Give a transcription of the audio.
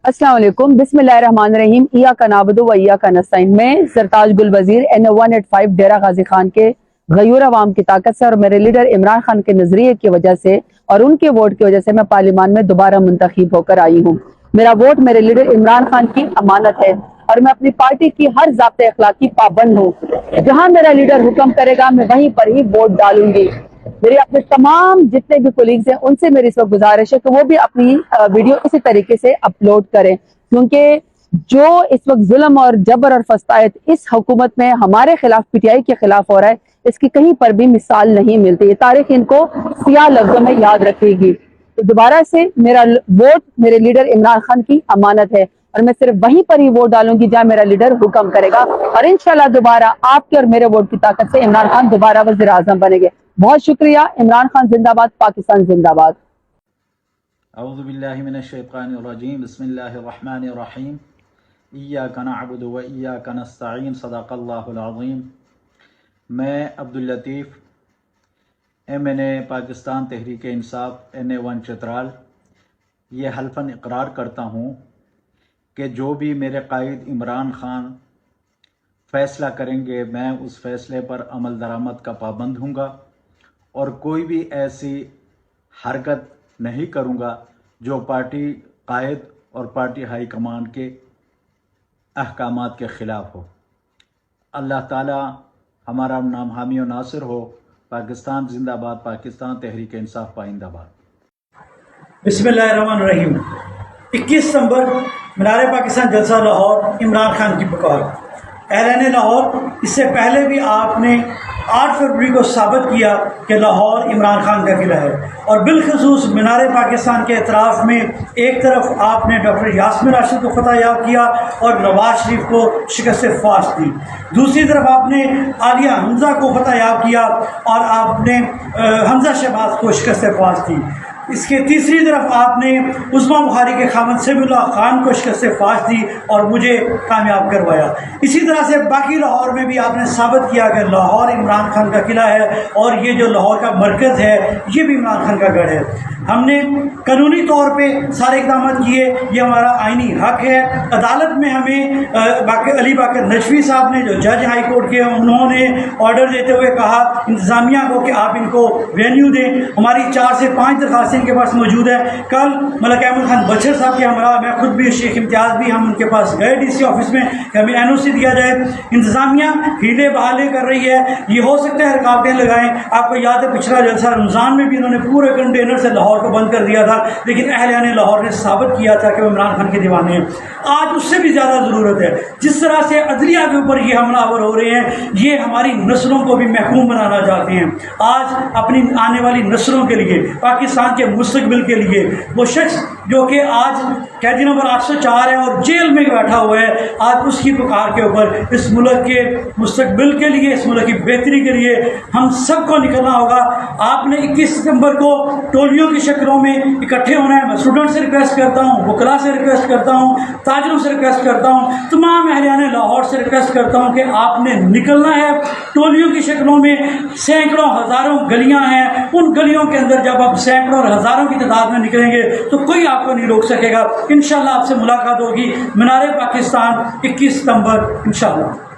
अस्सलाम वालेकुम, बिस्मिल्लाहिर्रहमानिर्रहीम। इय्याका नअबुदु व इय्याका नस्तईन। मैं सरताज गुल वजीर NO-185 डेरा गाजी खान के गयूर अवाम की ताकत से और मेरे लीडर इमरान खान के नजरिए की वजह से और उनके वोट की वजह से मैं पार्लियामान में दोबारा मुंतखब होकर आई हूँ। मेरा वोट मेरे लीडर इमरान खान की अमानत है और मैं अपनी पार्टी की हर ज़ाब्ते अखलाक की पाबंद हूँ। जहाँ मेरा लीडर हुक्म करेगा मैं वहीं पर ही वोट डालूंगी। मेरे अपने तमाम जितने भी कोलीग्स हैं उनसे मेरी इस वक्त गुजारिश है कि वो भी अपनी वीडियो इसी तरीके से अपलोड करें, क्योंकि जो इस वक्त जुल्म और जबर और फस्तायत इस हुकूमत में हमारे खिलाफ PTI के खिलाफ हो रहा है, इसकी कहीं पर भी मिसाल नहीं मिलती। ये तारीख इनको सियाह लफ्जों में याद रखेगी। तो दोबारा से मेरा वोट मेरे लीडर इमरान खान की अमानत है और मैं सिर्फ वहीं पर ही वोट डालूंगी जहां मेरा लीडर हुक्म करेगा और इंशाल्लाह दोबारा आपके और मेरे वोट की ताकत से इमरान खान दोबारा वज़ीर आज़म बनेंगे। बहुत शुक्रिया। इमरान खान जिंदाबाद, पाकिस्तान जिंदाबाद। अऊज़ु बिल्लाहि मिनश शैतानिर रजीम, बिस्मिल्लाहिर रहमानिर रहीम। इय्याका नअबुदु व इय्याका नस्तईन, सदक़ल्लाहुल अज़ीम। मैं अब्दुल लतीफ़ MNA पाकिस्तान तहरीक इंसाफ NA-1 चित्राल ये हल्फन इकरार करता हूँ कि जो भी मेरे कायद इमरान खान फ़ैसला करेंगे मैं उस फ़ैसले पर अमल दरामद का पाबंद हूँगा और कोई भी ऐसी हरकत नहीं करूँगा जो पार्टी कायद और पार्टी हाई कमान के अहकामात के ख़िलाफ़ हो। अल्लाह ताला हमारा नाम हामी और नासिर हो। पाकिस्तान जिंदाबाद, पाकिस्तान तहरीक इंसाफ पाइंदाबाद। बिस्मिल्लाहिर्रहमानिर्रहीम। 21 सितंबर मीनार पाकिस्तान जलसा लाहौर, इमरान खान की पुकार। एलान लाहौर, इससे पहले भी आपने 8 फरवरी को साबित किया कि लाहौर इमरान खान का किला है और बिलखसूस मीनार पाकिस्तान के एतराफ़ में एक तरफ आपने डॉक्टर यास्मीन राशिद को फतह याब किया और नवाज शरीफ को शिकस्त फाश दी, दूसरी तरफ आपने आलिया हमजा को फतह याब किया और आपने हमजा शहबाज को शिकस्त फाश दी। इसके तीसरी तरफ आपने उस्मा बुखारी के खामद समीउल्लाह खान को शिकस्त फाश दी और मुझे कामयाब करवाया। इसी तरह से बाकी लाहौर में भी आपने साबित किया कि लाहौर इमरान खान का किला है और ये जो लाहौर का मरकज़ है ये भी इमरान खान का गढ़ है। हमने कानूनी तौर पे सारे इक़दाम किए, ये हमारा आइनी हक है। अदालत में हमें अली बाकर नजवी साहब ने जो जज हाई कोर्ट के उन्होंने ऑर्डर देते हुए कहा इंतज़ामिया को कि आप इनको वेन्यू दें। हमारी 4 से 5 दरखास्तें इनके पास मौजूद है। कल मलक अहमद खान बशर साहब के हमरा, मैं खुद भी, शेख इम्तियाज़ भी, हम उनके पास गए DC ऑफिस में कि हमें NOC दिया जाए। इंतज़ामिया हीले बहाले कर रही है, ये हो सकता है रुकावटें लगाएं। आपको याद है पिछला जलसा रमज़ान में भी इन्होंने पूरे कंटेनर से लाहौर को बंद कर दिया था, लेकिन अहले लाहौर ने साबित किया था कि वो इमरान खान के दीवाने हैं। आज उससे भी ज़्यादा ज़रूरत है। जिस तरह से अदलिया के ऊपर ये हमलावर हो रहे हैं, ये हमारी नस्लों को भी महकूम बनाना चाहते हैं। आज अपनी आने वाली नस्लों के लिए, पाकिस्तान के मुस्तकबिल के लिए, वो शख्स जो कि आज कैदी नंबर 804 है और जेल में बैठा हुआ है, आज उसकी पुकार के ऊपर इस मुल्क के मुस्तकबिल के लिए, इस मुल्क की बेहतरी के लिए हम सबको निकलना होगा। आपने 21 सितंबर को टोलियों की शक्लों में इकट्ठे होना है। मैं स्टूडेंट से रिक्वेस्ट करता हूँ, वकला से रिक्वेस्ट करता हूँ, ताजरों से रिक्वेस्ट करता हूँ, तमाम अहलियाने लाहौर से रिक्वेस्ट करता हूँ कि आपने निकलना है। टोलियों की शक्लों में सैकड़ों हज़ारों गलियाँ हैं, उन गलियों के अंदर जब आप सैकड़ों और हज़ारों की तादाद में निकलेंगे तो कोई आपको नहीं रोक सकेगा। इंशाअल्लाह आपसे मुलाकात होगी मीनार पाकिस्तान 21 सितंबर इंशाअल्लाह।